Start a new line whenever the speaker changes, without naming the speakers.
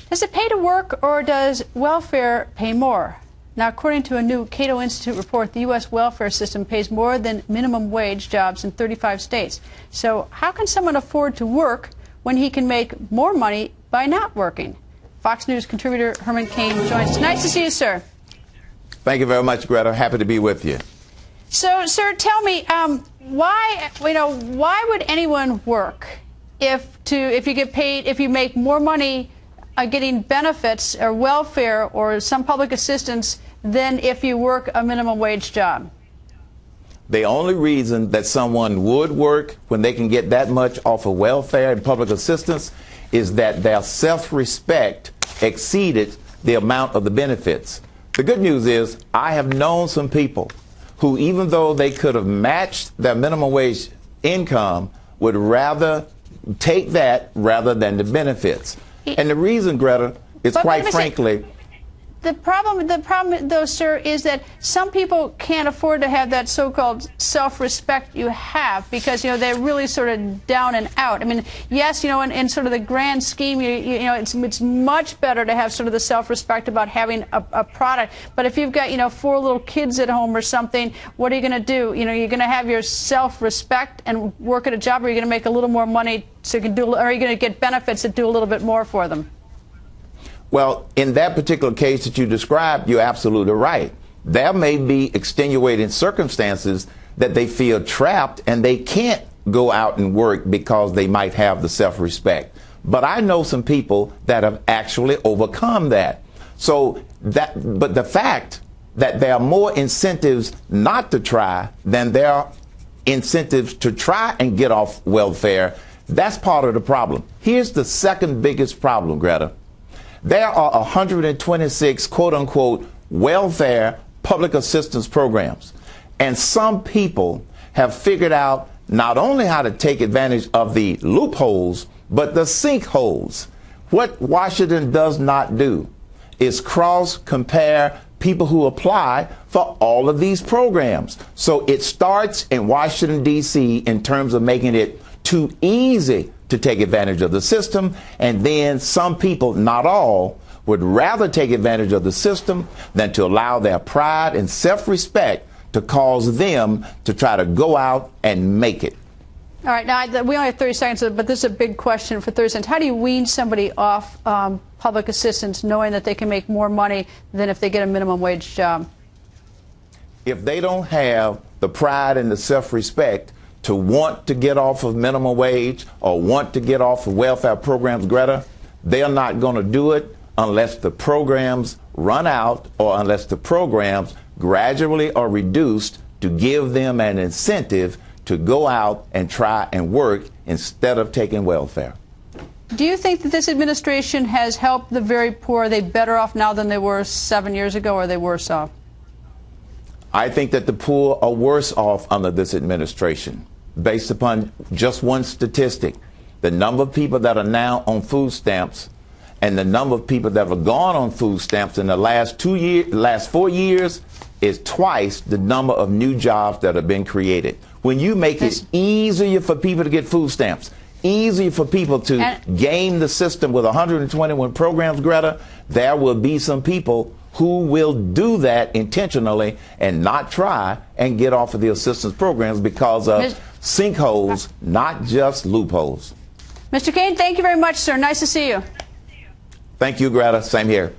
Does it pay to work, or does welfare pay more? Now, according to a new Cato Institute report, the U.S. welfare system pays more than minimum wage jobs in 35 states. So how can someone afford to work when he can make more money by not working? Fox News contributor Herman Cain joins us. Nice to see you, sir.
Thank you very much, Greta. Happy to be with you.
So, sir, tell me, why would anyone work if you get paid, if you make more money getting benefits or welfare or some public assistance than if you work a minimum wage job?
The only reason that someone would work when they can get that much off of welfare and public assistance is that their self-respect exceeded the amount of the benefits. The good news is I have known some people who, even though they could have matched their minimum wage income, would rather take that rather than the benefits. And the reason, Greta, is quite frankly...
The problem, though, sir, is that some people can't afford to have that so-called self-respect you have because, they're really sort of down and out. I mean, yes, in sort of the grand scheme, it's much better to have sort of the self-respect about having a product. But if you've got, 4 little kids at home or something, what are you going to do? You're going to have your self-respect and work at a job, or are you going to make a little more money so you can do, or are you going to get benefits that do a little bit more for them?
Well, in that particular case that you described, you're absolutely right. There may be extenuating circumstances that they feel trapped and they can't go out and work because they might have the self-respect. But I know some people that have actually overcome that. But the fact that there are more incentives not to try than there are incentives to try and get off welfare, that's part of the problem. Here's the second biggest problem, Greta. There are 126 quote-unquote welfare public assistance programs. And some people have figured out not only how to take advantage of the loopholes, but the sinkholes. What Washington does not do is cross-compare people who apply for all of these programs. So it starts in Washington, D.C. in terms of making it too easy to take advantage of the system, and then some people, not all, would rather take advantage of the system than to allow their pride and self-respect to cause them to try to go out and make it.
All right, now we only have 30 seconds, but this is a big question for 30 seconds. How do you wean somebody off public assistance knowing that they can make more money than if they get a minimum wage job?
If they don't have the pride and the self-respect to want to get off of minimum wage or want to get off of welfare programs, Greta, they're not going to do it unless the programs run out or unless the programs gradually are reduced to give them an incentive to go out and try and work instead of taking welfare.
Do you think that this administration has helped the very poor? Are they better off now than they were 7 years ago, or are they worse off?
I think that the poor are worse off under this administration, based upon just one statistic. The number of people that are now on food stamps and the number of people that have gone on food stamps in the last 4 years is twice the number of new jobs that have been created. When you make it easier for people to get food stamps, easier for people to game the system with 121 programs, Greta, there will be some people who will do that intentionally and not try and get off of the assistance programs because of sinkholes, not just loopholes.
Mr. Cain, thank you very much, sir. Nice to see you.
Thank you, Greta. Same here.